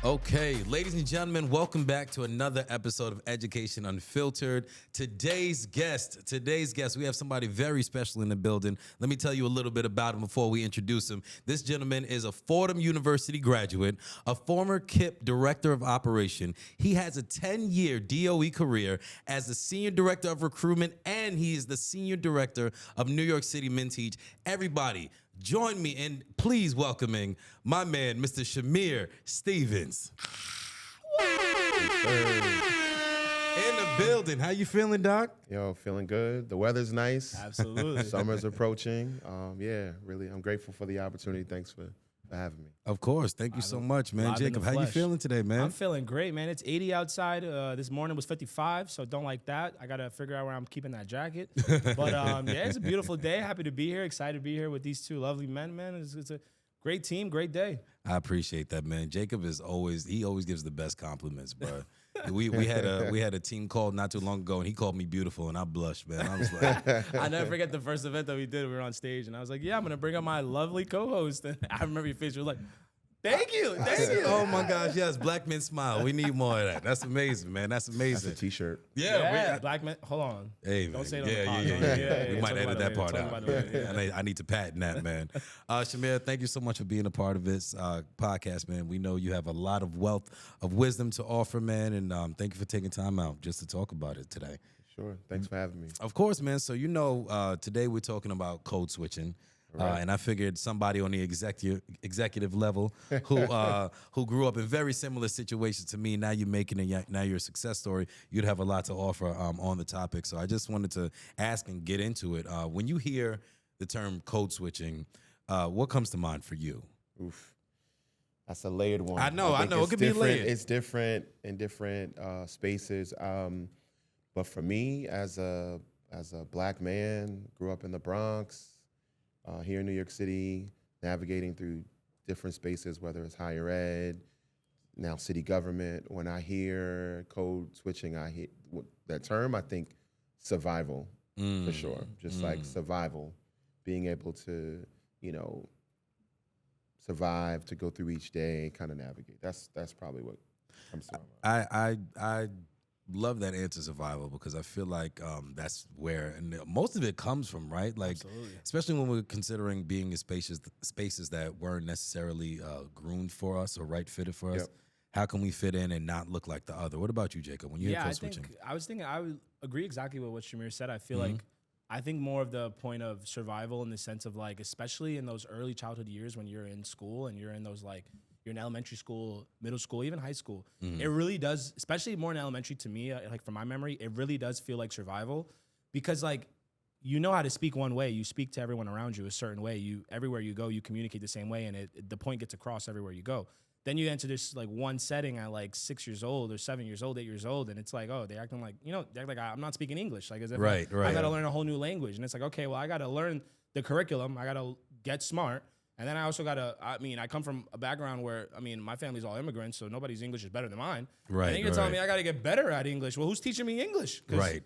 Okay, ladies and gentlemen, welcome back to another episode of Education Unfiltered. Today's guest, we have somebody very special in the building. Let me tell you a little bit about him before we introduce him. This gentleman is a Fordham University graduate, a former KIPP Director of Operation. He has a 10-year DOE career as the Senior Director of Recruitment, and he is the Senior Director of New York City Mintage. Everybody, join me in please welcoming my man, Mr. Chimere Stephens. In the building. How you feeling, Doc? Yo, feeling good. The weather's nice. Absolutely. Summer's approaching. Really, I'm grateful for the opportunity. Thanks for having me. Of course. Thank you so much, man. Jacob, how you feeling today, man? I'm feeling great, man. It's 80 outside. This morning was 55, so don't like that. I got to figure out where I'm keeping that jacket. But, yeah, it's a beautiful day. Happy to be here. Excited to be here with these two lovely men, man. It's a great team, great day. I appreciate that, man. Jacob always gives the best compliments, bro. we had a team call not too long ago, and he called me beautiful, and I blushed, man. I was like, I never forget the first event that we did. We were on stage, and I was like, "Yeah, I'm gonna bring up my lovely co-host." And I remember your face. You were like, "Thank you." Oh my gosh, yes, Black Men Smile. We need more of that. That's amazing, man. That's amazing. That's a T-shirt. Yeah, Black Men. Hold on. Hey, don't man. say it on the pod. Yeah. We might edit that part Talk out. about it later. I need to patent that, man. Chimere, thank you so much for being a part of this podcast, man. We know you have a lot of wealth of wisdom to offer, man, and thank you for taking time out just to talk about it today. Sure. Thanks for having me. Of course, man. So today we're talking about code switching. Right. And I figured somebody on the executive level who grew up in very similar situations to me. Now you're making it. Now you're a success story. You'd have a lot to offer on the topic. So I just wanted to ask and get into it. When you hear the term code switching, what comes to mind for you? Oof. That's a layered one. I know. It could be layered. It's different in different spaces. But for me, as a Black man, grew up in the Bronx. Here in New York City, navigating through different spaces, whether it's higher ed, now city government. When I hear code switching, I hear that term, I think survival for sure. Just like survival, being able to, survive, to go through each day, kind of navigate. That's probably what comes to my mind. I love that answer, survival, because I feel like that's where most of it comes from, right? Like, Absolutely. especially when we're considering being in spaces that weren't necessarily groomed for us or right fitted for us. Yep. How can we fit in and not look like the other? What about you, Jacob? When you hear code switching? I would agree exactly with what Chimere said. I feel like I think more of the point of survival in the sense of like, especially in those early childhood years when you're in school and you're in those like, you're in elementary school, middle school, even high school. It really does, especially more in elementary to me, like from my memory, it really does feel like survival because like, you know how to speak one way. You speak to everyone around you a certain way. Everywhere you go, you communicate the same way and the point gets across everywhere you go. Then you enter this like one setting at like 6 years old or 7 years old, 8 years old. And it's like, oh, they're acting like, they act like I'm not speaking English. Like as if Right. I got to learn a whole new language. And it's like, okay, well, I got to learn the curriculum. I got to get smart. And then I also got to, I come from a background where, my family's all immigrants, so nobody's English is better than mine. Right. And then you're telling me I got to get better at English. Well, who's teaching me English? Right.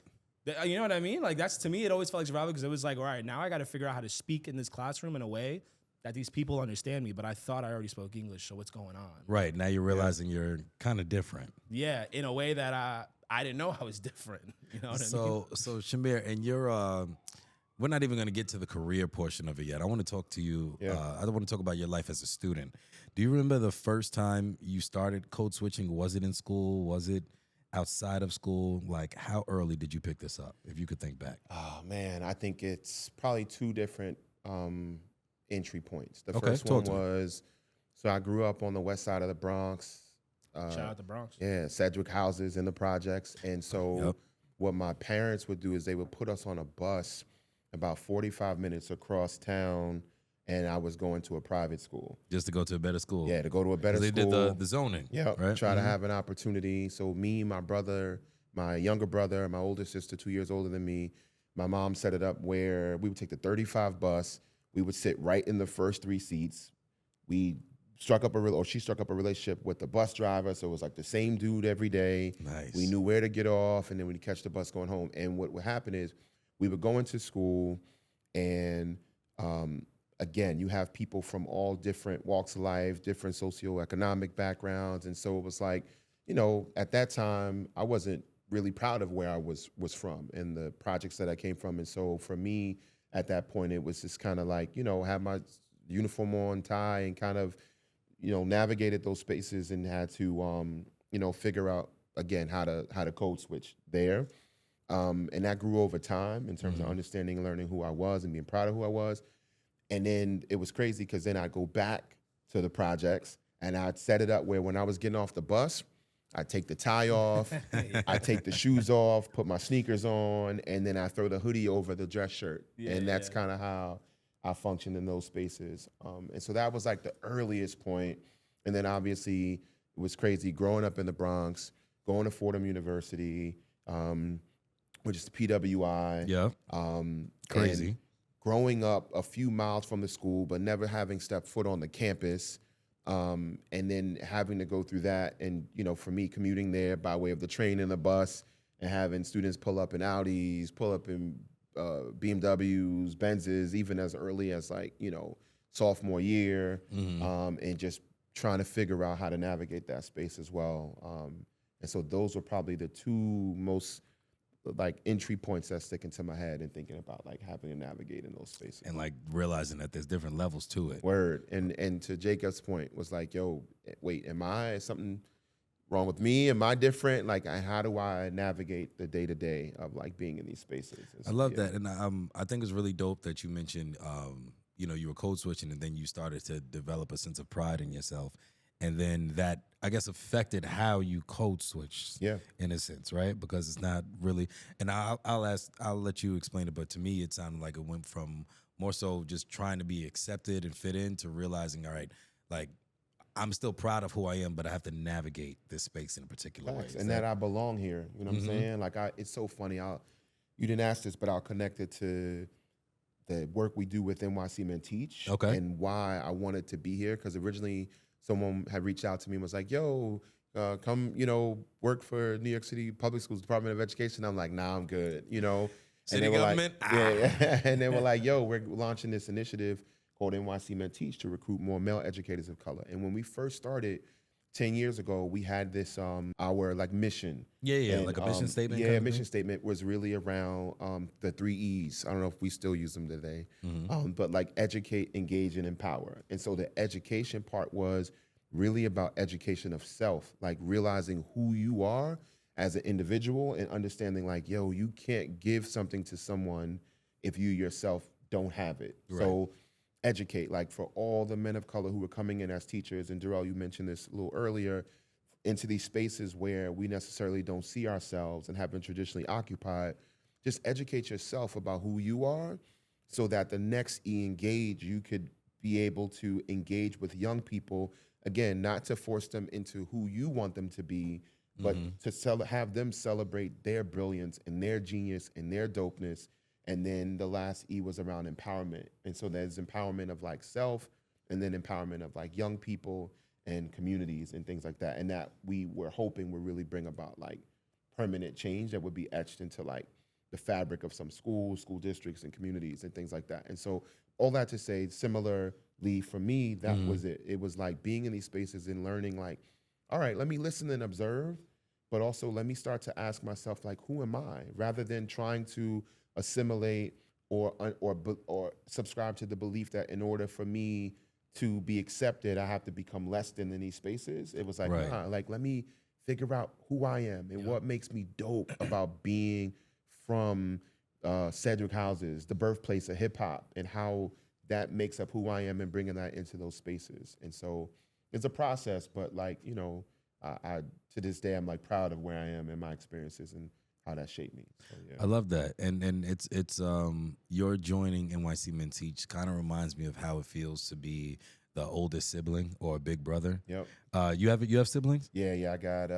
You know what I mean? Like, that's, to me, it always felt like survival because it was like, all right, now I got to figure out how to speak in this classroom in a way that these people understand me, but I thought I already spoke English, so what's going on? Right. Now you're realizing you're kind of different. Yeah, in a way that I didn't know I was different. You know what I mean? So Chimere, and you're we're not even going to get to the career portion of it yet. I want to talk to you. Yeah. I want to talk about your life as a student. Do you remember the first time you started code switching? Was it in school? Was it outside of school? Like, how early did you pick this up, if you could think back? Oh, man, I think it's probably two different entry points. The Okay, first talk one to me. was, so I grew up on the west side of the Bronx. Shout out to Bronx. Yeah, Sedgwick houses in the projects. And so Yep. what my parents would do is they would put us on a bus about 45 minutes across town, and I was going to a private school. Just to go to a better school? Yeah, to go to a better They school. did the zoning. Yeah, right? try to have an opportunity. So me, my brother, my younger brother, my older sister, 2 years older than me, my mom set it up where we would take the 35 bus. We would sit right in the first three seats. We struck up she struck up a relationship with the bus driver, so it was like the same dude every day. Nice. We knew where to get off, and then we'd catch the bus going home. And what would happen is we would go into school, and again, you have people from all different walks of life, different socioeconomic backgrounds. And so it was like, at that time, I wasn't really proud of where I was from and the projects that I came from. And so for me, at that point, it was just kind of like, have my uniform on, tie, and kind of, navigated those spaces and had to, figure out, again, how to code switch there. And that grew over time in terms of understanding and learning who I was and being proud of who I was. And then it was crazy because then I'd go back to the projects and I'd set it up where when I was getting off the bus, I'd take the tie off, I'd take the shoes off, put my sneakers on, and then I throw the hoodie over the dress shirt. And that's kind of how I functioned in those spaces. And so that was like the earliest point. And then obviously it was crazy growing up in the Bronx, going to Fordham University, which is the PWI. Yeah. Crazy. Growing up a few miles from the school, but never having stepped foot on the campus, and then having to go through that. And, for me, commuting there by way of the train and the bus and having students pull up in Audis, pull up in BMWs, Benzes, even as early as sophomore year, and just trying to figure out how to navigate that space as well. And so those were probably the two most entry points that stick into my head and thinking about having to navigate in those spaces. And realizing that there's different levels to it. Word. And to Jacob's point was yo, wait, is something wrong with me? Am I different? How do I navigate the day-to-day of being in these spaces? I love that. And I think it's really dope that you mentioned, you were code switching and then you started to develop a sense of pride in yourself. And then that, I guess, affected how you code switched, in a sense, right? Because it's not really, and I'll let you explain it, but to me, it sounded like it went from more so just trying to be accepted and fit in to realizing, all right, I'm still proud of who I am, but I have to navigate this space in a particular way. And that I belong here, you know what I'm saying? It's so funny. You didn't ask this, but I'll connect it to the work we do with NYC Men Teach and why I wanted to be here, because originally someone had reached out to me and was like, yo, come, work for New York City Public Schools Department of Education. I'm like, nah, I'm good, City government? And they were like, yo, we're launching this initiative called NYC Men Teach to recruit more male educators of color. And when we first started 10 years ago, we had this, our mission. And, a mission statement? Yeah, mission statement was really around the 3 E's. I don't know if we still use them today, but educate, engage, and empower. And so the education part was really about education of self, realizing who you are as an individual and understanding yo, you can't give something to someone if you yourself don't have it. Right. So educate, for all the men of color who were coming in as teachers, and Derrell, you mentioned this a little earlier, into these spaces where we necessarily don't see ourselves and have been traditionally occupied, just educate yourself about who you are so that the next E, engage, you could be able to engage with young people, again, not to force them into who you want them to be, but to have them celebrate their brilliance and their genius and their dopeness. And then the last E was around empowerment. And so there's empowerment of self, and then empowerment of young people and communities and things like that. And that we were hoping would really bring about permanent change that would be etched into the fabric of some schools, school districts, and communities and things like that. And so all that to say, similarly for me, that was it. It was being in these spaces and learning all right, let me listen and observe, but also let me start to ask myself who am I? Rather than trying to assimilate or subscribe to the belief that in order for me to be accepted, I have to become less than in these spaces. It was nah, let me figure out who I am and what makes me dope about being from Cedric Houses, the birthplace of hip hop, and how that makes up who I am and bringing that into those spaces. And so it's a process, but I to this day, I'm proud of where I am and my experiences and how that shaped me. So, yeah. I love that, and it's your joining NYC Men Teach kind of reminds me of how it feels to be the oldest sibling or a big brother. Yep. You have siblings? Yeah. I got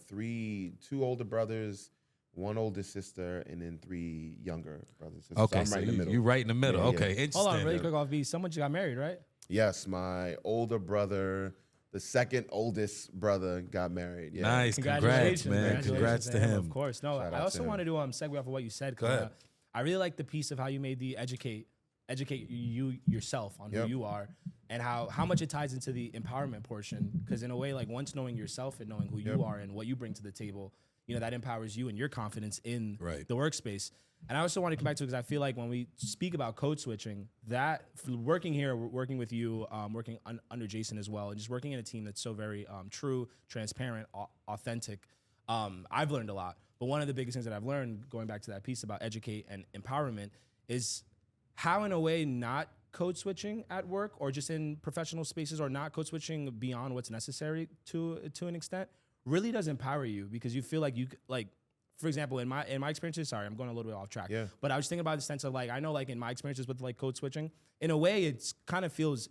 two older brothers, one older sister, and then 3 younger brothers. Okay, so I'm right in the middle. You're right in the middle. Yeah, Okay, yeah. interesting. Hold on, really quick off beat. Someone just got married, right? Yes, my older brother, the second oldest brother, got married. Yeah. Nice, congrats, man. Congrats to him. Of course. No, I also wanted to segue off of what you said. Go ahead. I really like the piece of how you made the educate educate you yourself on who you are, and how much it ties into the empowerment portion. Because in a way, like once knowing yourself and knowing who you are and what you bring to the table, you know, that empowers you and your confidence in the workspace. And I also want to come back to it because I feel like when we speak about code switching, that working here, working with you, working under Jason as well, and just working in a team that's so very true, transparent, authentic, I've learned a lot. But one of the biggest things that I've learned, going back to that piece about educate and empowerment, is how, in a way, not code switching at work or just in professional spaces, or not code switching beyond what's necessary to an extent, really does empower you, because you feel like for example, in my experiences, sorry, I'm going a little bit off track, but I was thinking about the sense of like, I know like in my experiences with like code switching, in a way, it's kind of feels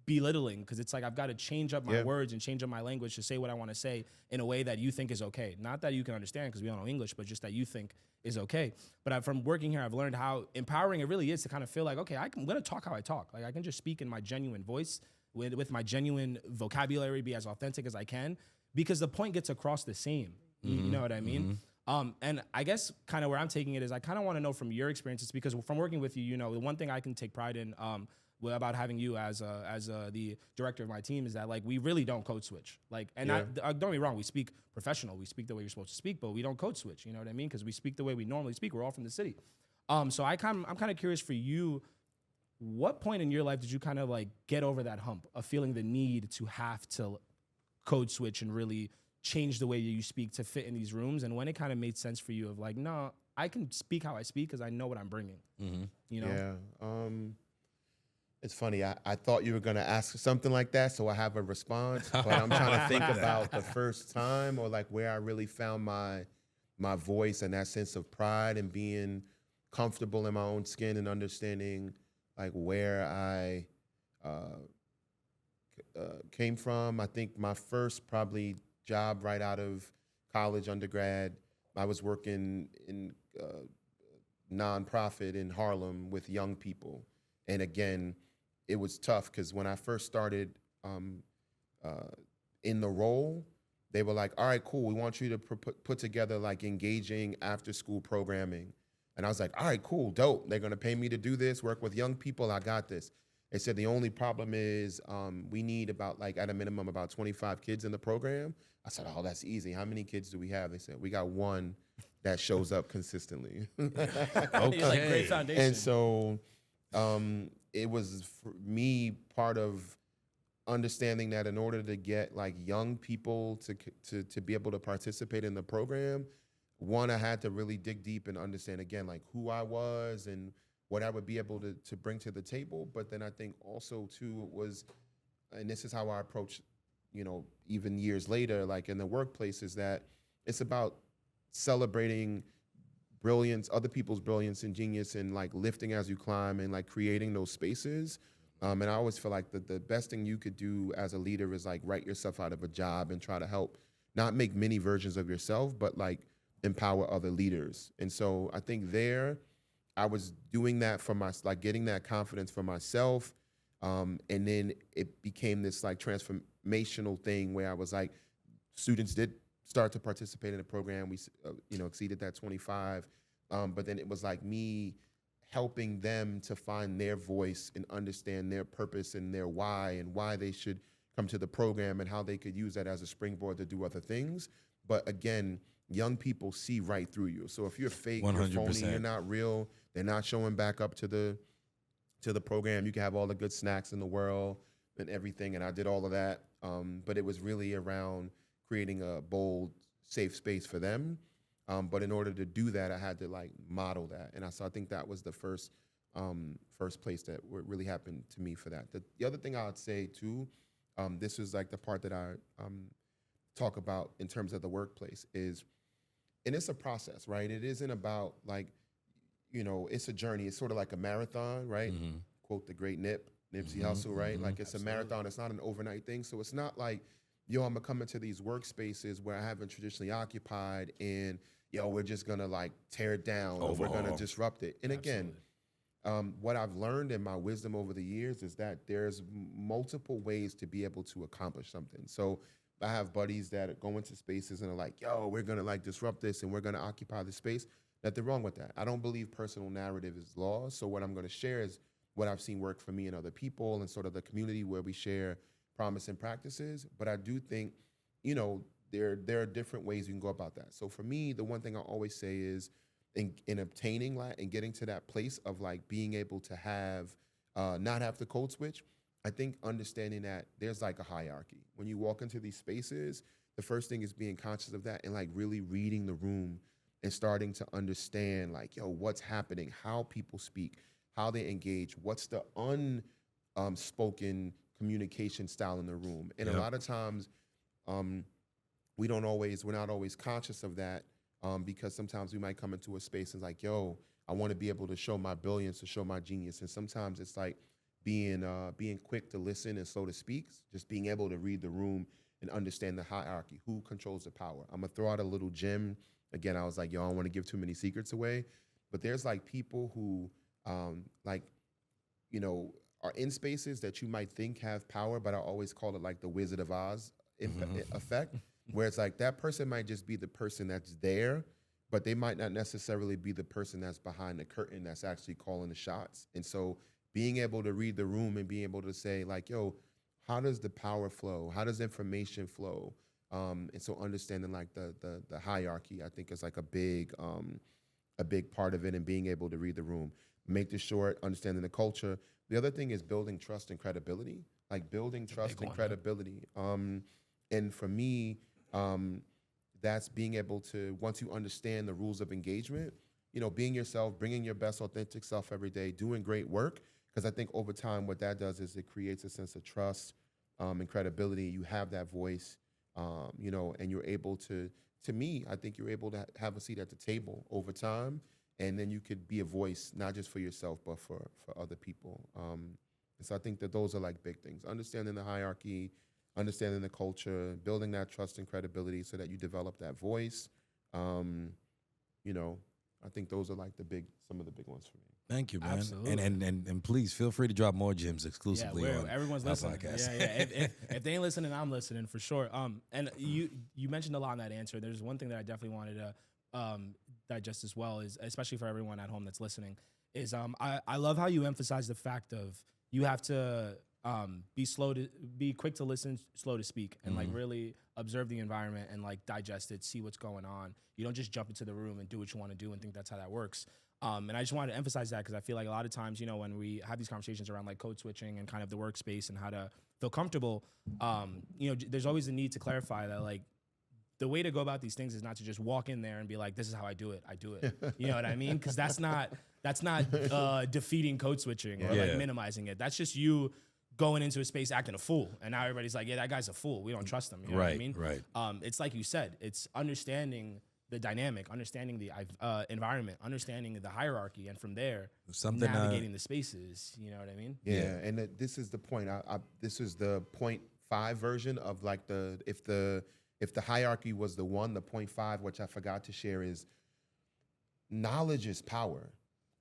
belittling, because it's like I've got to change up my words and change up my language to say what I want to say in a way that you think is okay. Not that you can understand because we don't know English, but just that you think is okay. But from working here, I've learned how empowering it really is to kind of feel like, okay, I'm going to talk how I talk. Like I can just speak in my genuine voice with my genuine vocabulary, be as authentic as I can, because the point gets across the same. You know what I mean? And I guess kind of where I'm taking it is I kind of want to know from your experiences, because from working with you, you know, the one thing I can take pride in about having you as the director of my team is that like we really don't code switch. Like, and don't get me wrong, we speak professional, we speak the way you're supposed to speak, but we don't code switch. You know what I mean? Because we speak the way we normally speak. We're all from the city. So I'm kind of curious for you. What point in your life did you kind of like get over that hump of feeling the need to have to code switch and really change the way you speak to fit in these rooms, and when it kind of made sense for you of like, no, I can speak how I speak because I know what I'm bringing. You know? Yeah. It's funny. I thought you were going to ask something like that, so I have a response. But I'm trying to think about the first time, or like where I really found my voice and that sense of pride and being comfortable in my own skin and understanding like where I came from. I think my first probably job right out of college, undergrad, I was working in nonprofit in Harlem with young people. And again, it was tough because when I first started in the role, they were like, all right, cool, we want you to put together like engaging after school programming. And I was like, all right, cool, dope. They're gonna pay me to do this, work with young people, I got this. They said the only problem is we need about like at a minimum about 25 kids in the program. I said, oh, that's easy. How many kids do we have? They said, we got one that shows up consistently. Okay. Like great foundation. And so it was for me part of understanding that in order to get like young people to be able to participate in the program, one, I had to really dig deep and understand again like who I was and what I would be able to bring to the table. But then I think also too was, and this is how I approach, you know, even years later, like in the workplace, is that it's about celebrating brilliance, other people's brilliance and genius, and like lifting as you climb and like creating those spaces. And I always feel like the best thing you could do as a leader is like write yourself out of a job and try to help, not make mini versions of yourself, but like empower other leaders. And so I think there, I was doing that for like getting that confidence for myself. And then it became this like transformational thing where I was like, students did start to participate in the program. We, exceeded that 25. But then it was like me helping them to find their voice and understand their purpose and their why and why they should come to the program and how they could use that as a springboard to do other things. But again, young people see right through you. So if you're fake, 100%. You're phony, you're not real, they're not showing back up to the program. You can have all the good snacks in the world and everything, and I did all of that. But it was really around creating a bold, safe space for them. But in order to do that, I had to like model that, and I think that was the first place that really happened to me for that. The other thing I would say too, this was like the part that I talk about in terms of the workplace is, and it's a process, right? It isn't about like, it's a journey. It's sort of like a marathon, right? Mm-hmm. Quote the great Nipsey Hussle, right? Mm-hmm. Like it's Absolutely. A marathon. It's not an overnight thing. So it's not like, I'm gonna come into these workspaces where I haven't traditionally occupied and, we're just gonna like tear it down or we're gonna disrupt it. And again, what I've learned in my wisdom over the years is that there's multiple ways to be able to accomplish something. So I have buddies that go into spaces and are like, we're gonna like disrupt this and we're gonna occupy the space. Nothing wrong with that. I don't believe personal narrative is law. So what I'm going to share is what I've seen work for me and other people and sort of the community where we share promising practices. But I do think, you know, there are different ways you can go about that. So for me, the one thing I always say is in obtaining that and getting to that place of like being able to have, not have to code switch, I think understanding that there's like a hierarchy. When you walk into these spaces, the first thing is being conscious of that and like really reading the room and starting to understand like, yo, what's happening, how people speak, how they engage, what's the unspoken communication style in the room. And a lot of times we're not always conscious of that because sometimes we might come into a space and like, yo, I want to be able to show my brilliance, to show my genius. And sometimes it's like being quick to listen and slow to speak, just being able to read the room and understand the hierarchy, who controls the power. I'm gonna throw out a little gem. Again, I was like, yo, I don't want to give too many secrets away, but there's like people who like, you know, are in spaces that you might think have power, but I always call it like the Wizard of Oz effect, where it's like that person might just be the person that's there, but they might not necessarily be the person that's behind the curtain that's actually calling the shots. And so being able to read the room and being able to say like, yo, how does the power flow? How does information flow? And so understanding like the hierarchy, I think is like a big part of it, and being able to read the room. Make this short, understanding the culture. The other thing is building trust and credibility, like building trust and credibility. And for me, that's being able to, once you understand the rules of engagement, you know, being yourself, bringing your best authentic self every day, doing great work. Because I think over time, what that does is it creates a sense of trust and credibility. You have that voice, you know, and you're able to me, I think you're able to have a seat at the table over time. And then you could be a voice, not just for yourself, but for other people. And so I think that those are like big things. Understanding the hierarchy, understanding the culture, building that trust and credibility so that you develop that voice. You know, I think those are like some of the big ones for me. Thank you, man. Absolutely. And please feel free to drop more gems exclusively on everyone's our listening. podcast. Yeah. If they ain't listening, I'm listening for sure. And you mentioned a lot in that answer. There's one thing that I definitely wanted to digest as well, is especially for everyone at home that's listening, is I love how you emphasize the fact of you have to be quick to listen, slow to speak, and like really observe the environment and like digest it, see what's going on. You don't just jump into the room and do what you want to do and think that's how that works. And I just wanted to emphasize that because I feel like a lot of times, you know, when we have these conversations around like code switching and kind of the workspace and how to feel comfortable, you know, there's always a need to clarify that like the way to go about these things is not to just walk in there and be like, this is how I do it. You know what I mean? Because that's not defeating code switching or like minimizing it. That's just you going into a space acting a fool. And now everybody's like, yeah, that guy's a fool. We don't trust him. You know what I mean? Right. It's like you said, it's understanding the dynamic, understanding the environment, understanding the hierarchy, and from there, navigating the spaces. You know what I mean? Yeah. And this is the point. This is the 0.5 version of like if the hierarchy was the 1, the 0.5, which I forgot to share, is knowledge is power,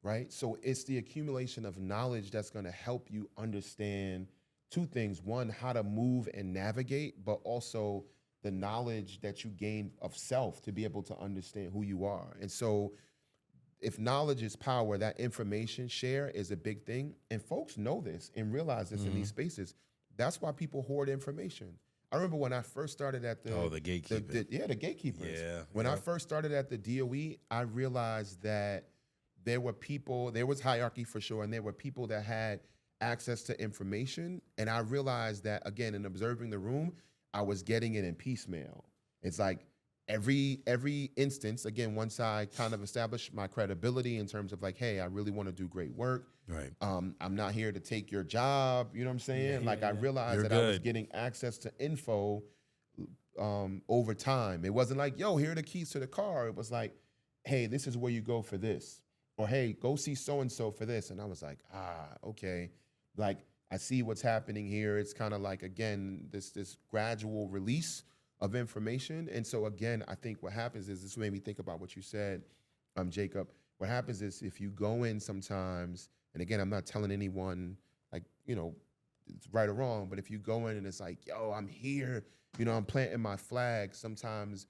right? So it's the accumulation of knowledge that's going to help you understand two things. One, how to move and navigate, but also the knowledge that you gain of self to be able to understand who you are. And so if knowledge is power, that information share is a big thing. And folks know this and realize this in these spaces. That's why people hoard information. I remember when I first started at the gatekeepers. The gatekeepers. Yeah. When I first started at the DOE, I realized that there was hierarchy for sure, and there were people that had access to information. And I realized that, again, in observing the room, I was getting it in piecemeal. It's like every instance, again, once I kind of established my credibility in terms of like, hey, I really want to do great work. Right. I'm not here to take your job. You know what I'm saying? I realized I was getting access to info over time. It wasn't like, yo, here are the keys to the car. It was like, hey, this is where you go for this. Or, hey, go see so-and-so for this. And I was like, okay. Like, I see what's happening here. It's kind of like, again, this gradual release of information. And so, again, I think what happens is, this made me think about what you said, Jacob. What happens is if you go in sometimes, and again, I'm not telling anyone, like, you know, it's right or wrong, but if you go in and it's like, yo, I'm here, you know, I'm planting my flag, sometimes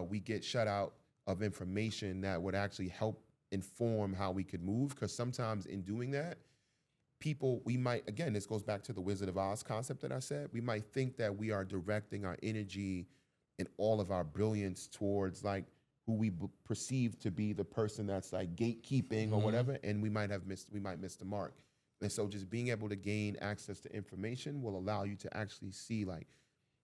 we get shut out of information that would actually help inform how we could move. Because sometimes in doing that, people, we might, again, this goes back to the Wizard of Oz concept that I said, we might think that we are directing our energy and all of our brilliance towards like who we perceive to be the person that's like gatekeeping or whatever, and we might miss the mark. And so just being able to gain access to information will allow you to actually see like,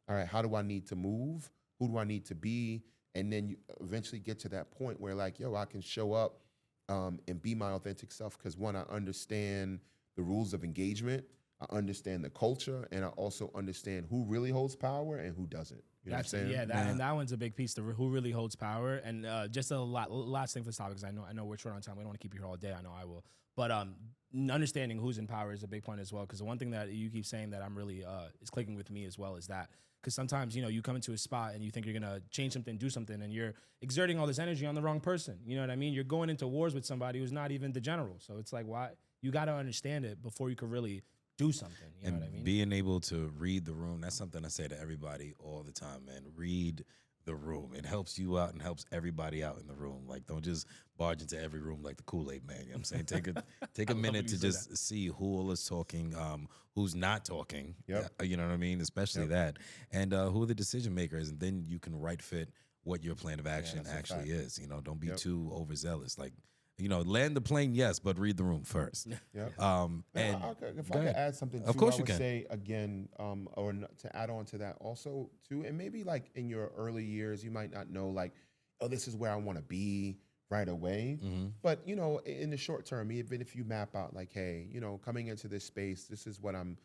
all right, how do I need to move? Who do I need to be? And then you eventually get to that point where like, yo, I can show up and be my authentic self because one, I understand the rules of engagement, I understand the culture, and I also understand who really holds power and who doesn't. You know what I'm saying? Yeah, and that one's a big piece. Who really holds power, and just last thing for this topic, because I know we're short on time. We don't want to keep you here all day. I know I will, but understanding who's in power is a big point as well. Because the one thing that you keep saying that I'm really is clicking with me as well is that. Because sometimes, you come into a spot and you think you're going to change something, do something, and you're exerting all this energy on the wrong person. You know what I mean? You're going into wars with somebody who's not even the general. So it's like, why? You got to understand it before you could really do something. You know what I mean? Being able to read the room, that's something I say to everybody all the time, man. Read the room. It helps you out and helps everybody out in the room. Like, don't just barge into every room like the Kool-Aid man. You know what I'm saying? Take a minute to just see who all is talking, who's not talking. Yep. You know what I mean? Especially that. And who are the decision makers. And then you can right fit what your plan of action actually is. Don't be too overzealous. Like, land the plane, yes, but read the room first. Yep. And if I could add something, too, of course I you would can. say again, to add on to that also too, and maybe like in your early years, you might not know like, oh, this is where I want to be right away. But in the short term, even if you map out like, hey, coming into this space, this is what I'm,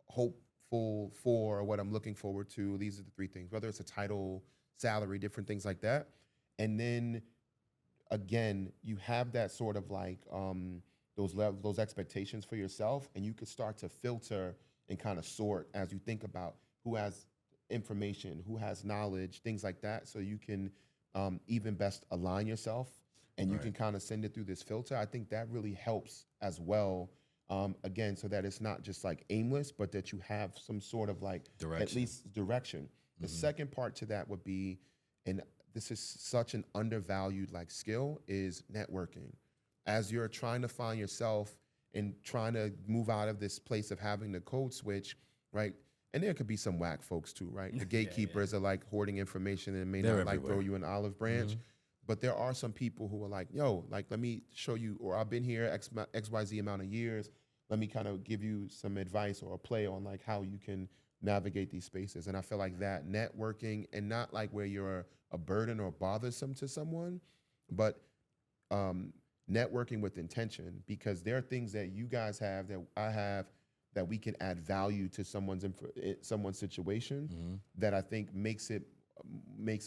hopeful for, or what I'm looking forward to. These are the three things, whether it's a title, salary, different things like that, and then. Again, you have that sort of like those expectations for yourself, and you could start to filter and kind of sort as you think about who has information, who has knowledge, things like that, so you can even best align yourself, and you can kind of send it through this filter. I think that really helps as well, again, so that it's not just like aimless, but that you have some sort of like at least direction. The second part to that would be, and this is such an undervalued like skill, is networking. As you're trying to find yourself and trying to move out of this place of having the code switch, right? And there could be some whack folks too, right? The gatekeepers are like hoarding information and may not like throw you an olive branch. But there are some people who are like, yo, like, let me show you, or I've been here XYZ amount of years. Let me kind of give you some advice or a play on like how you can navigate these spaces. And I feel like that networking, and not like where you're a burden or bothersome to someone, but networking with intention, because there are things that you guys have that I have that we can add value to someone's situation that I think makes it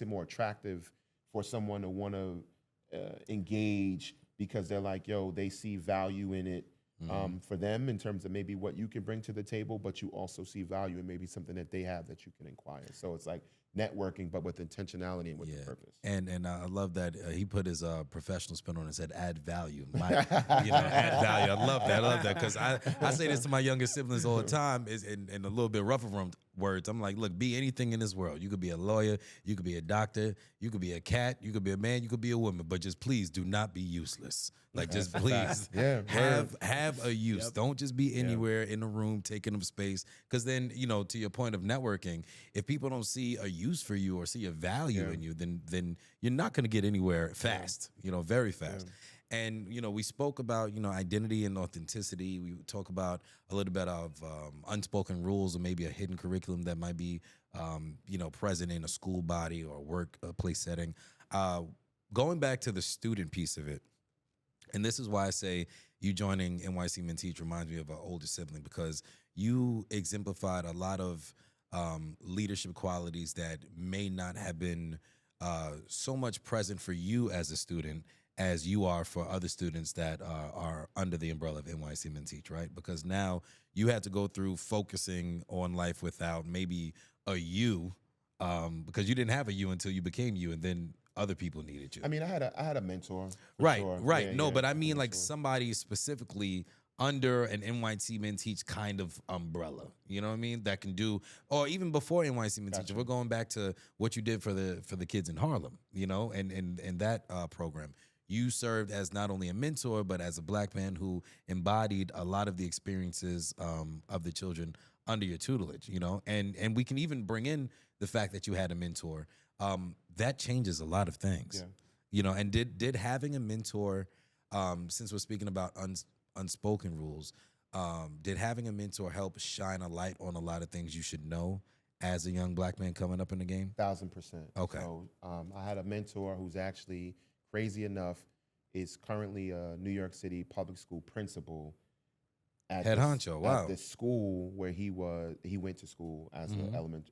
more attractive for someone to want to engage, because they're like, yo, they see value in it. For them in terms of maybe what you can bring to the table, but you also see value in maybe something that they have that you can inquire. So it's like networking, but with intentionality and with the purpose. And I love that he put his professional spin on it and said, add value. Add value. I love that. Because I say this to my younger siblings all the time, is in a little bit rougher words. I'm like, look, be anything in this world. You could be a lawyer, you could be a doctor, you could be a cat, you could be a man, you could be a woman, but just please do not be useless. Like, just please have a use. Don't just be anywhere in a room taking up space. Because then, to your point of networking, if people don't see a use for you or see a value in you, then you're not going to get anywhere fast, very fast. And, we spoke about, identity and authenticity. We talk about a little bit of unspoken rules, or maybe a hidden curriculum that might be, present in a school body or a workplace setting. Going back to the student piece of it, and this is why I say you joining NYC Men Teach reminds me of an older sibling, because you exemplified a lot of leadership qualities that may not have been so much present for you as a student as you are for other students that are under the umbrella of NYC Men Teach, right? Because now you had to go through focusing on life without maybe a you, because you didn't have a you until you became you, and then other people needed you. I mean, I had a mentor. Right. Sure. But I mean, like, somebody specifically under an NYC Men Teach kind of umbrella. You know what I mean? That can do, or even before NYC Men Teach. If we're going back to what you did for the kids in Harlem, you know, and that program. You served as not only a mentor, but as a black man who embodied a lot of the experiences of the children under your tutelage, you know? And we can even bring in the fact that you had a mentor. That changes a lot of things, you know? And did having a mentor, since we're speaking about unspoken rules, did having a mentor help shine a light on a lot of things you should know as a young black man coming up in the game? 1,000%. Okay. So I had a mentor who's actually, crazy enough, is currently a New York City public school principal at Head honcho. Wow. At the school where he went to school as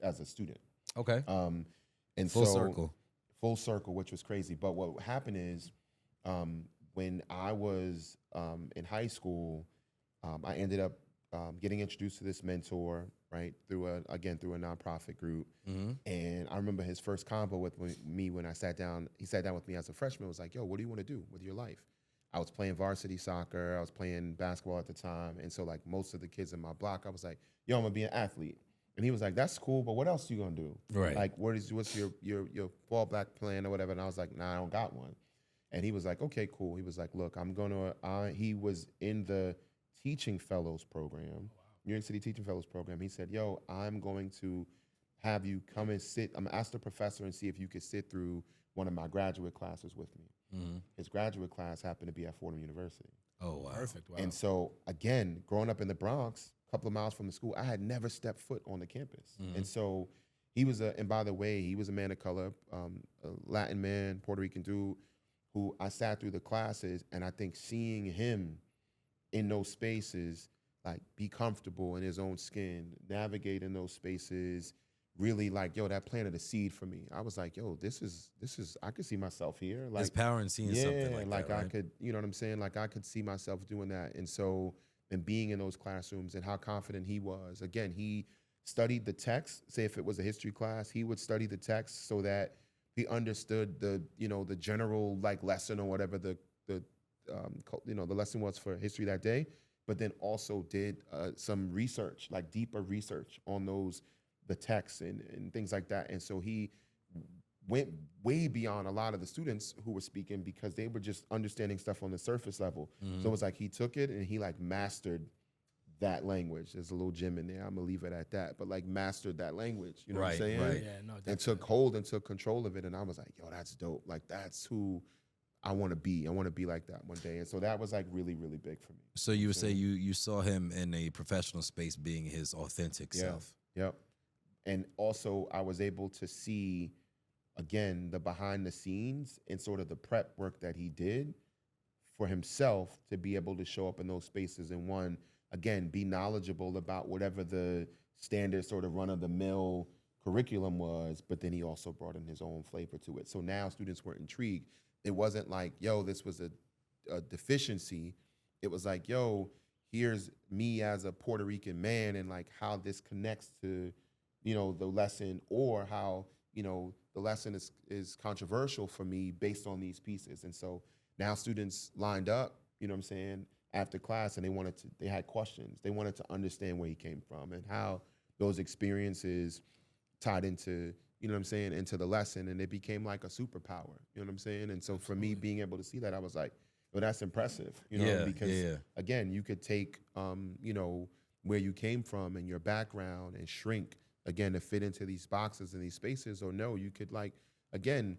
as a student. Okay. And Full so circle. Full circle, which was crazy. But what happened is, when I was in high school, I ended up getting introduced to this mentor, right, through a nonprofit group. And I remember his first convo with me when I sat down. He sat down with me as a freshman. Was like, "Yo, what do you want to do with your life?" I was playing varsity soccer. I was playing basketball at the time, and so like most of the kids in my block, I was like, "Yo, I'm gonna be an athlete." And he was like, "That's cool, but what else you gonna do? Right. Like, what's your fallback plan or whatever?" And I was like, "Nah, I don't got one." And he was like, "Okay, cool." He was like, "Look, I'm gonna." He was in the Teaching Fellows program, New York City Teaching Fellows program. He said, "Yo, I'm going to have you come and sit. I'm gonna ask the professor and see if you could sit through one of my graduate classes with me." His graduate class happened to be at Fordham University. Oh, wow. Perfect. Wow. And so, again, growing up in the Bronx, a couple of miles from the school, I had never stepped foot on the campus. And so he was and by the way, he was a man of color, a Latin man, Puerto Rican dude, who I sat through the classes, and I think seeing him in those spaces, like be comfortable in his own skin, navigate in those spaces, really like, yo, that planted a seed for me. I was like, yo, this is, I could see myself here. Like, There's power in seeing something like that, I right? could, you know what I'm saying? Like I could see myself doing that. And so, and being in those classrooms and how confident he was. Again, he studied the text. Say if it was a history class, he would study the text so that he understood the general like lesson or whatever the lesson was for history that day, but then also did some research, like deeper research on the texts and things like that. And so he went way beyond a lot of the students who were speaking because they were just understanding stuff on the surface level. So it was like he took it and he like mastered that language. There's a little gem in there. I'm gonna leave it at that. But like mastered that language. You know what I'm saying? Right. Yeah, no, And definitely. took hold and took control of it. And I was like, yo, that's dope. Like that's who I want to be. I want to be like that one day. And so that was like really, really big for me. So you would say you saw him in a professional space being his authentic self. Yep. And also I was able to see, again, the behind the scenes and sort of the prep work that he did for himself to be able to show up in those spaces and one, again, be knowledgeable about whatever the standard sort of run-of-the-mill curriculum was, but then he also brought in his own flavor to it. So now students were intrigued. It wasn't like, yo, this was a deficiency. It was like, yo, here's me as a Puerto Rican man and like how this connects to, the lesson, or how, the lesson is controversial for me based on these pieces. And so now students lined up, you know what I'm saying, after class, and they had questions. They wanted to understand where he came from and how those experiences tied into, you know what I'm saying, into the lesson, and it became like a superpower, you know what I'm saying? And so for me, being able to see that, I was like, well, that's impressive, because again, you could take, where you came from and your background and shrink, again, to fit into these boxes and these spaces, or no, you could like, again,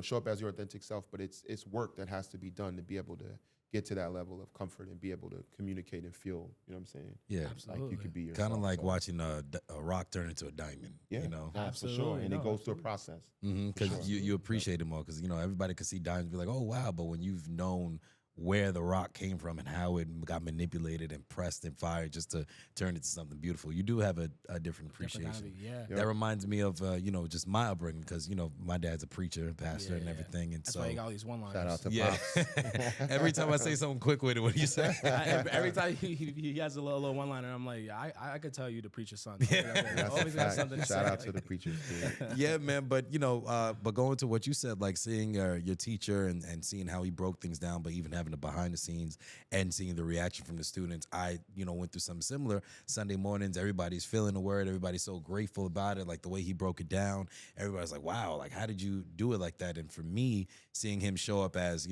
show up as your authentic self, but it's work that has to be done to be able to get to that level of comfort and be able to communicate and feel, you know what I'm saying? Yeah. Absolutely. Like you could be yourself. Kind of like so. watching a rock turn into a diamond, Yeah, nah, for sure. And it goes through a process. Because you appreciate it more, because everybody can see diamonds, be like, oh wow, but when you've known where the rock came from and how it got manipulated and pressed and fired just to turn it into something beautiful, you do have a different appreciation. That reminds me of just my upbringing, because my dad's a preacher, pastor, and everything, and that's so why you got all these one-liners. Shout out to Pops. Every time I say something quick with it, what do you say? Every time he has a little one-liner, I'm like, I could tell you to preach your son. That's Always a got fact. something to Shout say. out to the preachers, dude. Yeah, man. But but going to what you said, like seeing your teacher and seeing how he broke things down, but even having having the behind the scenes and seeing the reaction from the students. I, went through something similar. Sunday mornings, everybody's feeling the word. Everybody's so grateful about it. Like the way he broke it down, everybody's like, wow, like how did you do it like that? And for me, seeing him show up as,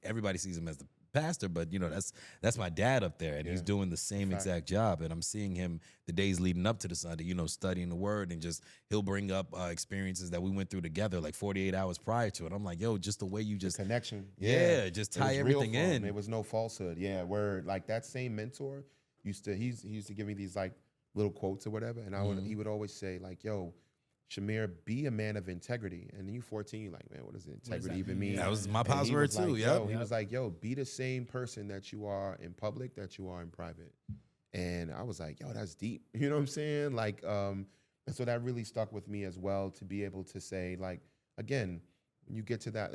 everybody sees him as the pastor, but that's my dad up there, and he's doing the same exact job. And I'm seeing him the days leading up to the Sunday, studying the word, and just he'll bring up experiences that we went through together like 48 hours prior to it. I'm like, yo, just the way you just the connection, just tie everything in. There was no falsehood. Yeah, where like that same mentor he used to give me these like little quotes or whatever, and he would always say like, yo, Chimere, be a man of integrity. And you 14, you're like, man, what does integrity even mean? That was my password too. Yeah, he was like, yo, be the same person that you are in public that you are in private. And I was like, yo, that's deep. You know what I'm saying? Like, and so that really stuck with me as well, to be able to say, like, again, when you get to that,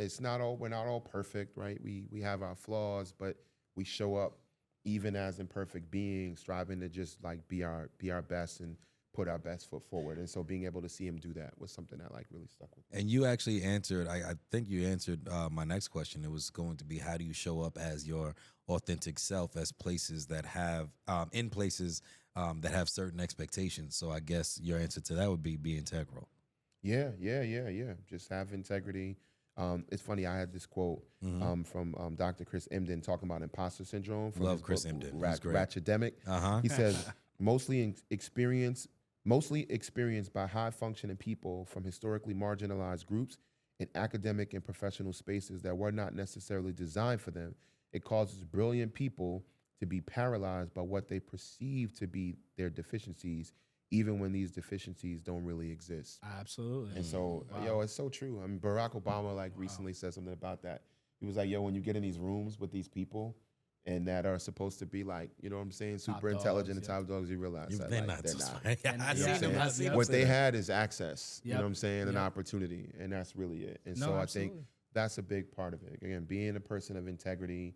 we're not all perfect, right? We have our flaws, but we show up even as imperfect beings, striving to just like be our best and put our best foot forward. And so being able to see him do that was something that like really stuck with me. And you actually answered, I think you answered my next question. It was going to be, how do you show up as your authentic self as places that have, in places that have certain expectations? So I guess your answer to that would be integral. Yeah. Just have integrity. It's funny, I had this quote from Dr. Chris Emdin talking about imposter syndrome. From Love Chris Emdin. Ratchetemic. He says, mostly experienced by high-functioning people from historically marginalized groups in academic and professional spaces that were not necessarily designed for them. It causes brilliant people to be paralyzed by what they perceive to be their deficiencies, even when these deficiencies don't really exist. Absolutely. And so, it's so true. I mean, Barack Obama recently said something about that. He was like, yo, when you get in these rooms with these people and that are supposed to be like, you know what I'm saying, super intelligent and top dogs, you realize that they're like, not. They're not. I seen them. What they had is access, you know what I'm saying, an opportunity, and that's really it. And so I think that's a big part of it. Again, being a person of integrity,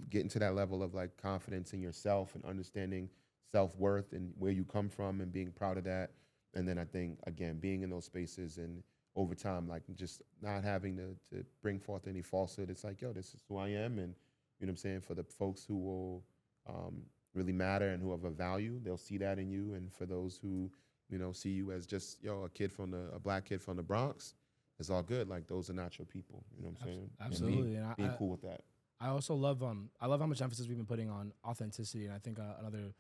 getting to that level of like confidence in yourself and understanding self-worth and where you come from and being proud of that. And then I think, again, being in those spaces and over time, like just not having to bring forth any falsehood. It's like, yo, this is who I am. And you know what I'm saying? For the folks who will really matter and who have a value, they'll see that in you. And for those who, see you as just, a black kid from the Bronx, it's all good. Like those are not your people. You know what I'm saying? Absolutely. And being cool with that. I also love how much emphasis we've been putting on authenticity, and I think another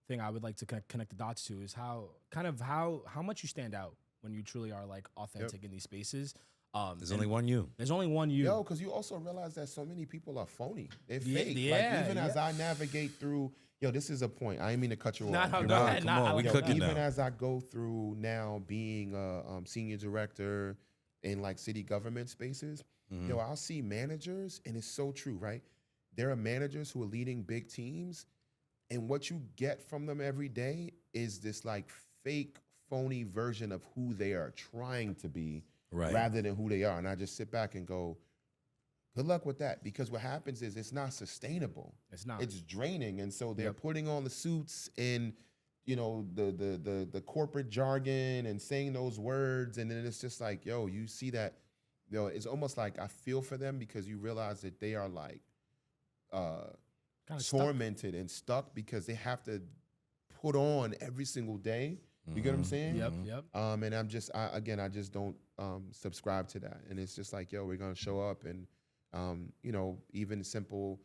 thing I would like to connect the dots to is how much you stand out when you truly are like authentic in these spaces. There's only one you. There's only one you. Yo, because you also realize that so many people are phony. They're fake. As I navigate through, this is a point. I didn't mean to cut you off. Go ahead. Come on, we cooking now. Even as I go through now being a senior director in like city government spaces, I'll see managers, and it's so true, right? There are managers who are leading big teams, and what you get from them every day is this like fake, phony version of who they are trying to be, rather than who they are. And I just sit back and go, good luck with that, because what happens is it's not sustainable. It's not. It's draining, and so they're putting on the suits and the corporate jargon and saying those words, and then it's just like, yo, you see that. It's almost like I feel for them, because you realize that they are like tormented and stuck because they have to put on every single day. You get what I'm saying? Yep. And I just don't subscribe to that. And it's just like, yo, we're gonna show up, and even simple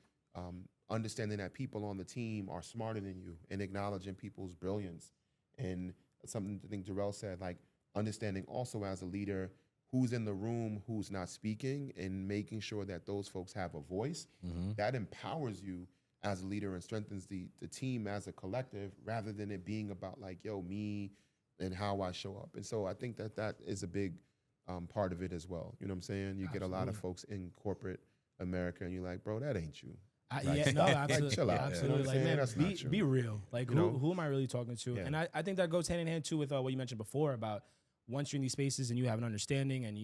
understanding that people on the team are smarter than you and acknowledging people's brilliance. And something I think Derrell said, like understanding also as a leader who's in the room, who's not speaking, and making sure that those folks have a voice. That empowers you as a leader and strengthens the team as a collective, rather than it being about like, yo, me and how I show up. And so I think that is a big part of it as well. You know what I'm saying? You get a lot of folks in corporate America, and you're like, bro, that ain't you. Absolutely. Like, chill out. Absolutely. You know what I'm Like, man, be real. Like, who am I really talking to? Yeah. And I think that goes hand in hand too with what you mentioned before about once you're in these spaces and you have an understanding and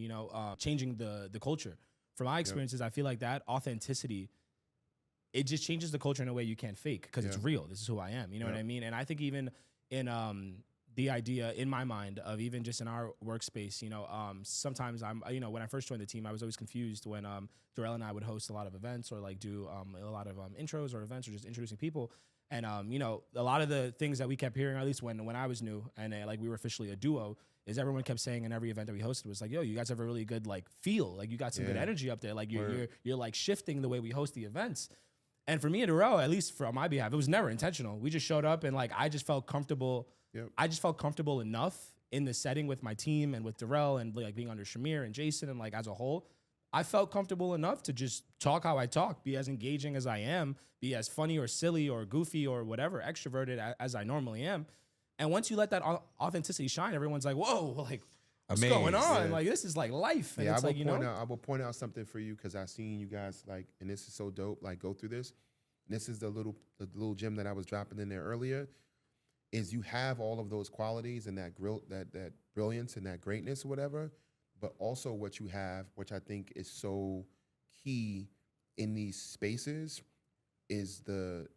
changing the culture. From my experiences, I feel like that authenticity, it just changes the culture in a way you can't fake, because it's real. This is who I am. You know what I mean? And I think even in the idea in my mind of even just in our workspace, sometimes when I first joined the team, I was always confused when Derrell and I would host a lot of events or like do a lot of intros or events or just introducing people. And, a lot of the things that we kept hearing, at least when I was new and like we were officially a duo, is everyone kept saying in every event that we hosted was like, yo, you guys have a really good like feel. Like you got some good energy up there. Like you're like shifting the way we host the events. And for me and Derrell, at least for my behalf, it was never intentional. We just showed up and like I just felt comfortable. Yep. I just felt comfortable enough in the setting with my team and with Derrell and like being under Chimere and Jason and like as a whole. I felt comfortable enough to just talk how I talk, be as engaging as I am, be as funny or silly or goofy or whatever, extroverted as I normally am. And once you let that authenticity shine, everyone's like, whoa, like, what's going on? Yeah. Like, this is like life. And Yeah, it's I will point out something for you because I've seen you guys like, and this is so dope, like go through this. And this is the little gem that I was dropping in there earlier, is you have all of those qualities and that brilliance and that greatness or whatever, but also what you have, which I think is so key in these spaces, is the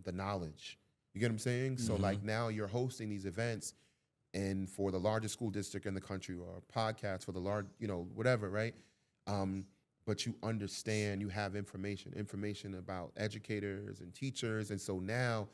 knowledge. You get what I'm saying? So like now you're hosting these events, and for the largest school district in the country, or a podcast for the large, whatever, right? But you understand, you have information about educators and teachers, and so now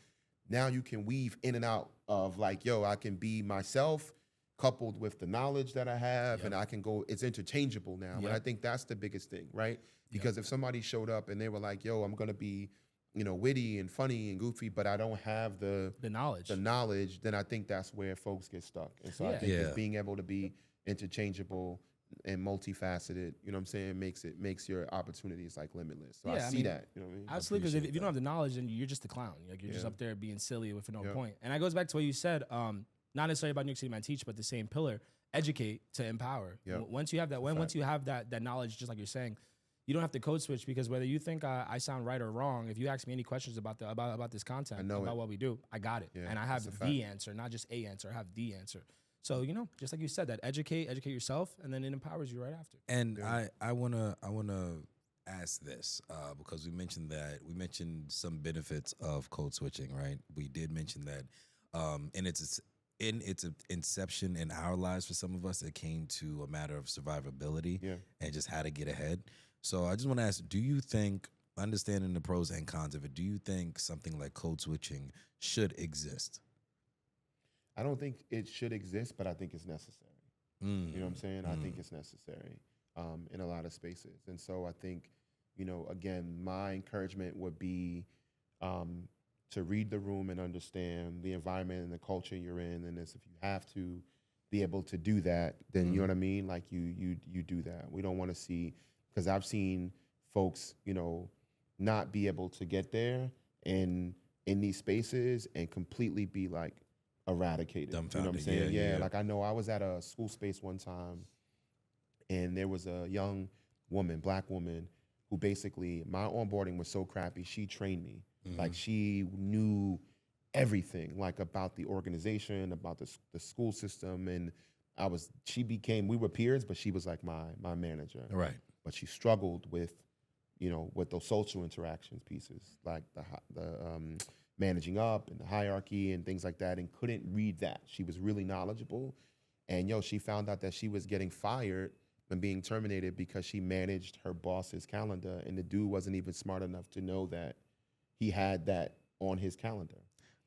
you can weave in and out of like, yo, I can be myself, coupled with the knowledge that I have, and I can go, it's interchangeable now. And I think that's the biggest thing, right? Because if somebody showed up and they were like, yo, I'm gonna be, witty and funny and goofy, but I don't have the knowledge, then I think that's where folks get stuck. And so I think it's being able to be interchangeable and multifaceted, you know what I'm saying, makes your opportunities like limitless. So I see that, you know what I mean? Absolutely, because if you don't have the knowledge, then you're just a clown. Like you're just up there being silly for no point. And that goes back to what you said, not necessarily about New York City Man Teach, but the same pillar, educate to empower. Once you have that, once you have that knowledge, just like you're saying, you don't have to code switch, because whether you think I sound right or wrong, if you ask me any questions about this content, about what we do, I got it. And I have the answer, not just a answer. I have the answer. So, just like you said, that educate yourself, and then it empowers you right after. And I wanna ask this because we mentioned some benefits of code switching, right? We did mention that in its inception in our lives, for some of us, it came to a matter of survivability and just how to get ahead. So I just want to ask, do you think, understanding the pros and cons of it, do you think something like code switching should exist? I don't think it should exist, but I think it's necessary. You know what I'm saying? I think it's necessary in a lot of spaces. And so I think, again, my encouragement would be to read the room and understand the environment and the culture you're in. And if you have to be able to do that, then you know what I mean? Like you do that. We don't want to see, because I've seen folks, not be able to get there in these spaces and completely be like eradicated. You know what I'm saying? Yeah. Like I know I was at a school space one time, and there was a young woman, Black woman, who basically, my onboarding was so crappy, she trained me. Like she knew everything, like about the organization, about the school system, and we were peers, but she was like my manager. Right. But she struggled with, with those social interactions pieces, like the managing up and the hierarchy and things like that, and couldn't read that. She was really knowledgeable, and she found out that she was getting fired and being terminated because she managed her boss's calendar, and the dude wasn't even smart enough to know that he had that on his calendar.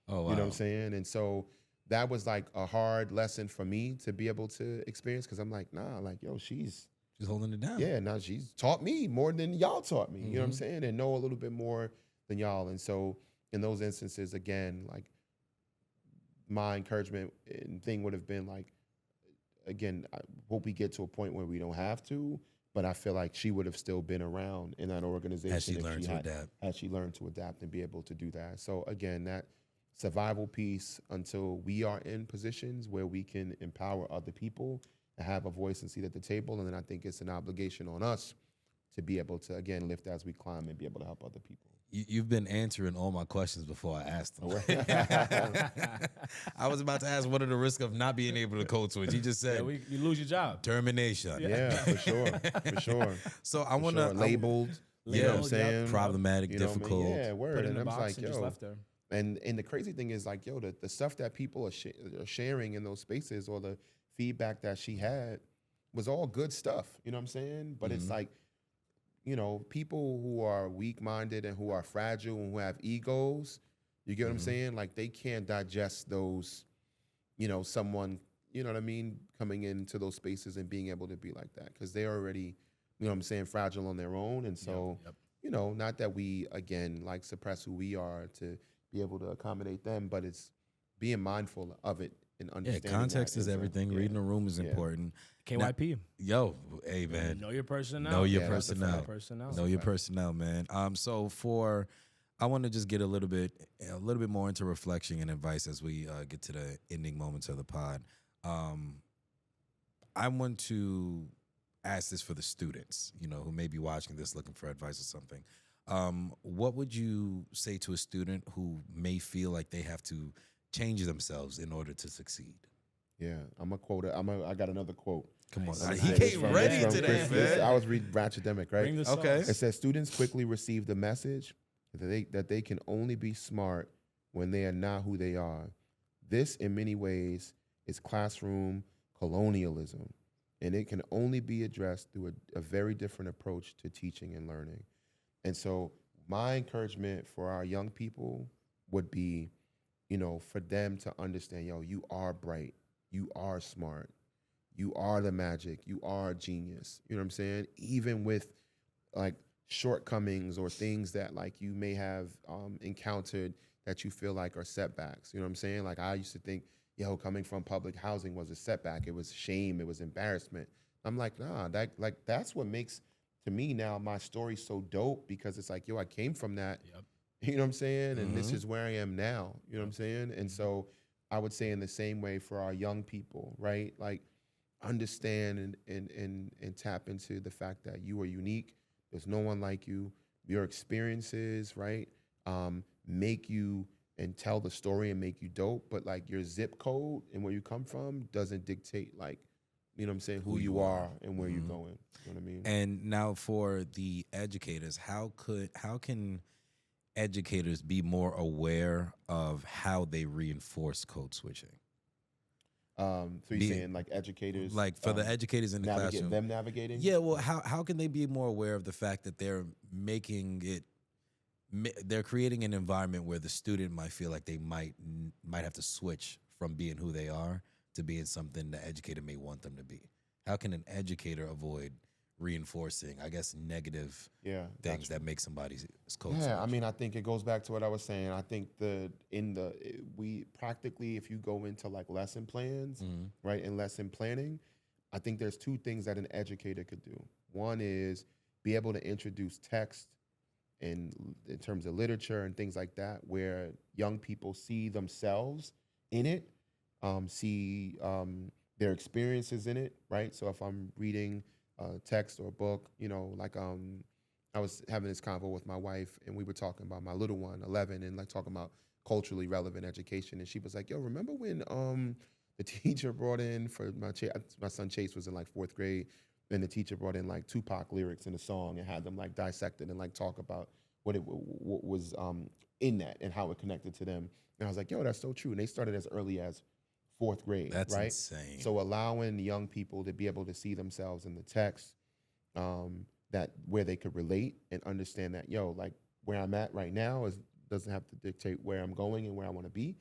Oh, wow. You know what I'm saying? And so that was like a hard lesson for me to be able to experience, because I'm like, nah, like, she's holding it down. Yeah, now she's taught me more than y'all taught me. You know what I'm saying? And know a little bit more than y'all. And so in those instances, again, like my encouragement and thing would have been like, again, I hope we get to a point where we don't have to, but I feel like she would have still been around in that organization Had she learned to adapt and be able to do that. So again, that survival piece until we are in positions where we can empower other people and have a voice and seat at the table. And then I think it's an obligation on us to be able to, again, lift as we climb and be able to help other people. You've been answering all my questions before I asked them. I was about to ask, what are the risks of not being able to code switch? You just said you lose your job. Termination. Yeah, for sure. So I want to labeled. You know what I'm saying? Problematic, difficult. I mean? Yeah, word. Put it in and the I'm box like, and just left there. And the crazy thing is like, yo, the stuff that people are sharing in those spaces, or the feedback that she had, was all good stuff. You know what I'm saying? But it's like, you know, people who are weak-minded and who are fragile and who have egos, you get what I'm saying? Like, they can't digest those, you know, someone, you know what I mean, coming into those spaces and being able to be like that, because they're already, you know what I'm saying, fragile on their own. And so, you know, not that we, again, like suppress who we are to be able to accommodate them, but it's being mindful of it and understanding. Context that. is And so, everything. Reading the room is important. KYP. Yo, hey man, Know your personnel. know your Yeah, that's a personnel. fact. Know your personnel, man. So I want to just get a little bit more into reflection and advice as we get to the ending moments of the pod. I want to ask this for the students, you know, who may be watching this looking for advice or something. What would you say to a student who may feel like they have to change themselves in order to succeed? Yeah, I'm a quote. I got another quote. Come on, I'm he gonna say came this ready from today, Chris. man. I was reading Ratchetemic, right? Bring the Okay. sauce. It says students quickly receive the message that they can only be smart when they are not who they are. This, in many ways, is classroom colonialism, and it can only be addressed through a very different approach to teaching and learning. And so my encouragement for our young people would be, you know, for them to understand, yo, you are bright, you are smart, you are the magic, you are a genius. You know what I'm saying? Even with like shortcomings or things that like you may have encountered that you feel like are setbacks. You know what I'm saying? Like, I used to think, yo, coming from public housing was a setback. It was shame. It was embarrassment. I'm like, nah, that's what makes, to me now, my story so dope, because it's like, yo, I came from that. You know what I'm saying? And this is where I am now. You know what I'm saying? And so I would say in the same way for our young people, right? Like, understand and tap into the fact that you are unique. There's no one like you. Your experiences, right, make you and tell the story and make you dope. But like, your zip code and where you come from doesn't dictate, like, you know what I'm saying, who you are and where you're going. You know what I mean? And now for the educators, how can educators be more aware of how they reinforce code switching? So you're saying like educators, like for the educators in the classroom, them navigating? Yeah, well, how can they be more aware of the fact that they're they're creating an environment where the student might feel like they might have to switch from being who they are to being something the educator may want them to be? How can an educator avoid reinforcing, I guess, negative things that make somebody's code switch? I mean, I think it goes back to what I was saying. I think we practically, if you go into like lesson plans, right, and lesson planning, I think there's two things that an educator could do. One is be able to introduce text in terms of literature and things like that, where young people see themselves in it, see their experiences in it, right? So if I'm reading text or a book, you know, like I was having this convo with my wife, and we were talking about my little one, 11, and like talking about culturally relevant education, and she was like, yo, remember when the teacher brought in for my son Chase was in like 4th grade, and the teacher brought in like Tupac lyrics in a song and had them like dissected and like talk about what was in that and how it connected to them. And I was like, yo, that's so true. And they started as early as 4th grade, That's right? insane. So allowing young people to be able to see themselves in the text, that where they could relate and understand that, yo, like where I'm at right now doesn't have to dictate where I'm going and where I want to be.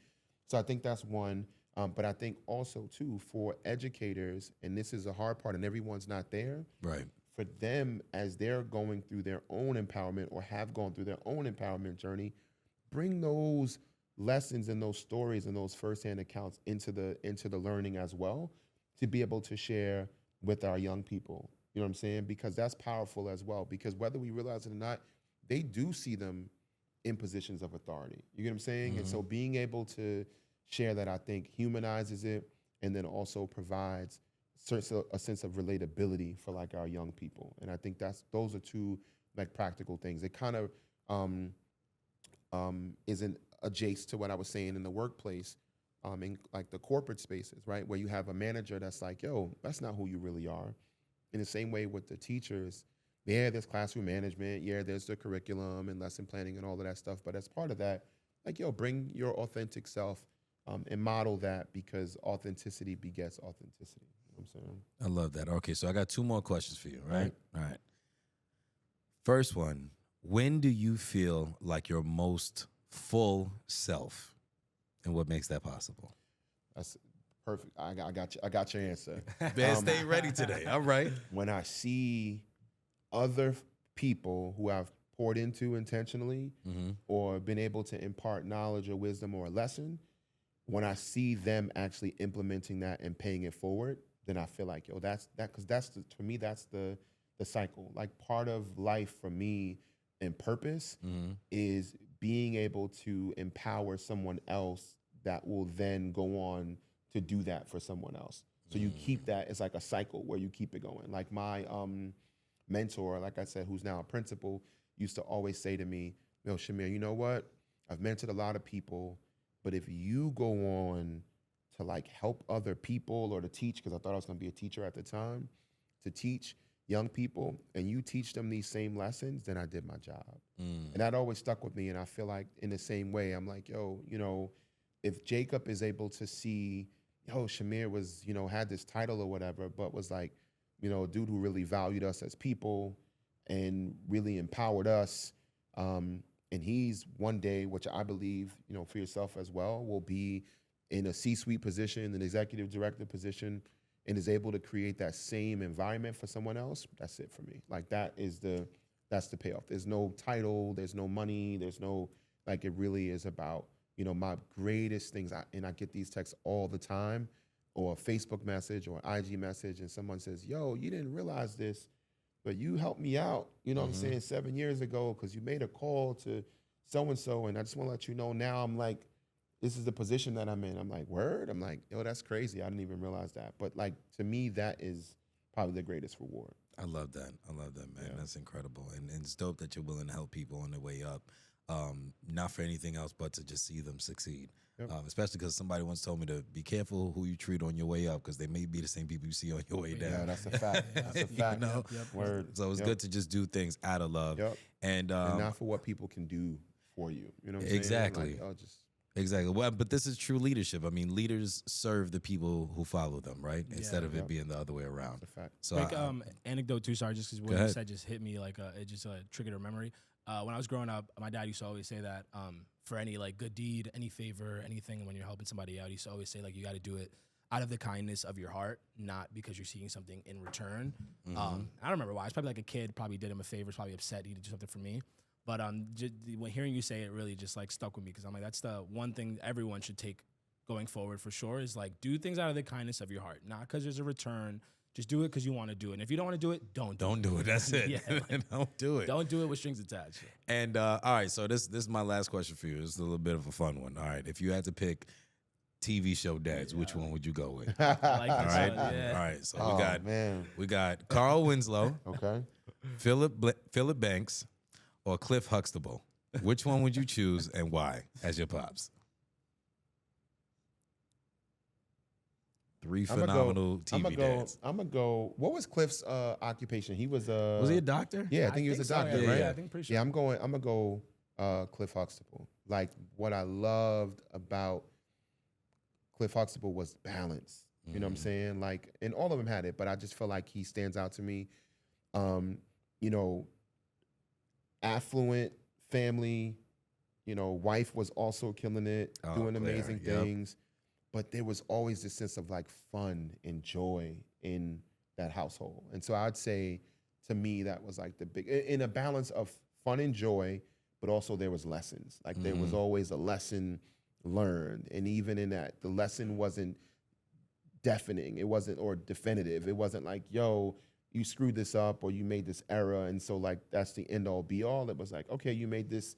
So I think that's one. But I think also too, for educators, and this is a hard part, and everyone's not there, Right. for them, as they're going through their own empowerment or have gone through their own empowerment journey, bring those lessons and those stories and those firsthand accounts into the learning as well, to be able to share with our young people. You know what I'm saying? Because that's powerful as well. Because whether we realize it or not, they do see them in positions of authority. You get what I'm saying? And so being able to share that, I think, humanizes it, and then also provides a sense of relatability for like our young people. And I think those are two like practical things. It kind of isn't adjacent to what I was saying in the workplace, in like the corporate spaces, right? Where you have a manager that's like, yo, that's not who you really are. In the same way with the teachers, yeah, there's classroom management, yeah, there's the curriculum and lesson planning and all of that stuff. But as part of that, like, yo, bring your authentic self and model that, because authenticity begets authenticity. You know what I'm saying? I love that. Okay, so I got 2 more questions for you, right? All right. First one, when do you feel like your most full self, and what makes that possible? That's perfect. I got your answer. Man, stay ready today. All right. When I see other people who I've poured into intentionally, or been able to impart knowledge or wisdom or a lesson, when I see them actually implementing that and paying it forward, then I feel like, yo, that's that, because to me, that's the cycle. Like, part of life for me and purpose is being able to empower someone else that will then go on to do that for someone else. So you keep that, it's like a cycle where you keep it going. Like, my mentor, like I said, who's now a principal, used to always say to me, yo, Chimere, you know what? I've mentored a lot of people, but if you go on to like help other people or to teach, because I thought I was gonna be a teacher at the time, to teach young people, and you teach them these same lessons, then I did my job. And that always stuck with me. And I feel like in the same way, I'm like, yo, you know, if Jacob is able to see, yo, Chimere was, you know, had this title or whatever, but was like, you know, a dude who really valued us as people and really empowered us. And he's one day, which I believe, you know, for yourself as well, will be in a C-suite position, an executive director position, and is able to create that same environment for someone else. That's it for me. Like, that's the payoff. There's no title, there's no money, there's no, like, it really is about, you know, my greatest things. And I get these texts all the time, or a Facebook message or IG message, and someone says, yo, you didn't realize this, but you helped me out, you know what I'm saying, 7 years ago, because you made a call to so-and-so, and I just want to let you know now I'm like, this is the position that I'm in. I'm like, word? I'm like, yo, that's crazy. I didn't even realize that. But like, to me, that is probably the greatest reward. I love that. I love that, man. Yeah. That's incredible. And it's dope that you're willing to help people on their way up. Not for anything else but to just see them succeed. Yep. Especially because somebody once told me to be careful who you treat on your way up, because they may be the same people you see on your way down. Yeah, that's a fact. That's a fact. You know? Word. So it's good to just do things out of love. And not for what people can do for you. You know what I'm saying? Exactly. Like, exactly. Well, but this is true leadership. I mean, leaders serve the people who follow them, right? Instead of it being the other way around. That's a fact. So, quick anecdote too. Sorry, just because what you said just hit me like it just triggered a memory. When I was growing up, my dad used to always say that for any like good deed, any favor, anything, when you're helping somebody out, he used to always say like you got to do it out of the kindness of your heart, not because you're seeking something in return. I don't remember why. It's probably like a kid probably did him a favor, was probably upset he did something for me. But when hearing you say it really just like stuck with me, because I'm like, that's the one thing everyone should take going forward for sure, is like do things out of the kindness of your heart, not because there's a return. Just do it because you want to do it. And if you don't want to do it, don't do it. That's it. Like, don't do it. Don't do it with strings attached. And all right, so this is my last question for you. It's a little bit of a fun one. All right, if you had to pick TV show dads, which one would you go with? I like this all right, one, yeah. All right. So we got Carl Winslow, okay, Philip Banks, or Cliff Huxtable. Which one would you choose and why as your pops? 3 phenomenal TV dads. I'm gonna go. What was Cliff's occupation? He was he a doctor? Yeah, I think he was a doctor, so, right? Yeah, I think pretty sure. Yeah, I'm gonna go Cliff Huxtable. Like, what I loved about Cliff Huxtable was balance. You know what I'm saying? Like, and all of them had it, but I just feel like he stands out to me. You know, affluent family. You know, wife was also killing it, doing amazing things. But there was always this sense of like fun and joy in that household. And so I'd say, to me, that was like the big, in a balance of fun and joy, but also there was lessons. Like there was always a lesson learned. And even in that, the lesson wasn't deafening. It wasn't, or definitive. It wasn't like, yo, you screwed this up or you made this error. And so like, that's the end all be all. It was like, okay, you made this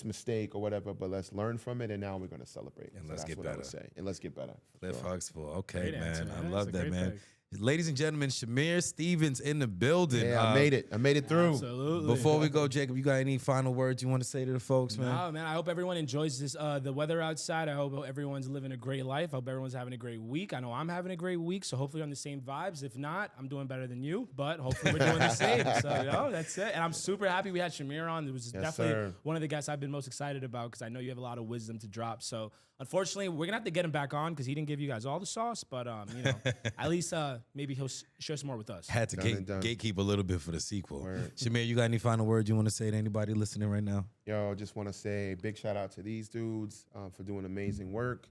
mistake or whatever, but let's learn from it, and now we're going to celebrate. And so let's that's get what better. I would say. And let's get better. Cliff Huxtable. Okay, Great man. answer, I love that, man. pick. Ladies and gentlemen, Chimere Stephens in the building. Yeah, I made it. I made it through. Absolutely. Before we go, Jacob, you got any final words you want to say to the folks, man? No, man. I hope everyone enjoys this. The weather outside. I hope everyone's living a great life. I hope everyone's having a great week. I know I'm having a great week, so hopefully on the same vibes. If not, I'm doing better than you, but hopefully we're doing the same. So, that's it. And I'm super happy we had Chimere on. It was definitely one of the guests I've been most excited about because I know you have a lot of wisdom to drop. So, unfortunately, we're gonna have to get him back on because he didn't give you guys all the sauce. But at least maybe he'll share some more with us. Had to gatekeep a little bit for the sequel. Chimere, you got any final words you want to say to anybody listening right now? Yo, just want to say big shout out to these dudes for doing amazing work.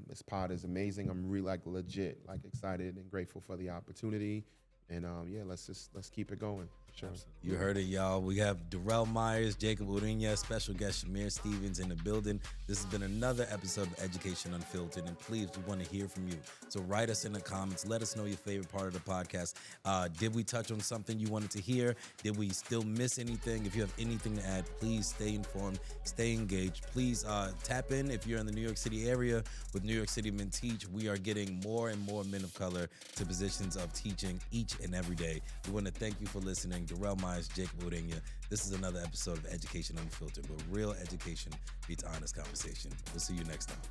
This pod is amazing. I'm really legit excited and grateful for the opportunity. And let's keep it going. Sure. You heard it, y'all. We have Derrell Meyers, Jacob Ureña, special guest Chimere Stephens in the building. This has been another episode of Education Unfiltered, and please, we want to hear from you. So write us in the comments. Let us know your favorite part of the podcast. Did we touch on something you wanted to hear? Did we still miss anything? If you have anything to add, please stay informed, stay engaged. Please tap in if you're in the New York City area with New York City Men Teach. We are getting more and more men of color to positions of teaching each and every day. We want to thank you for listening. Derrell Meyers, Jacob Ureña. This is another episode of Education Unfiltered, where real education beats honest conversation. We'll see you next time.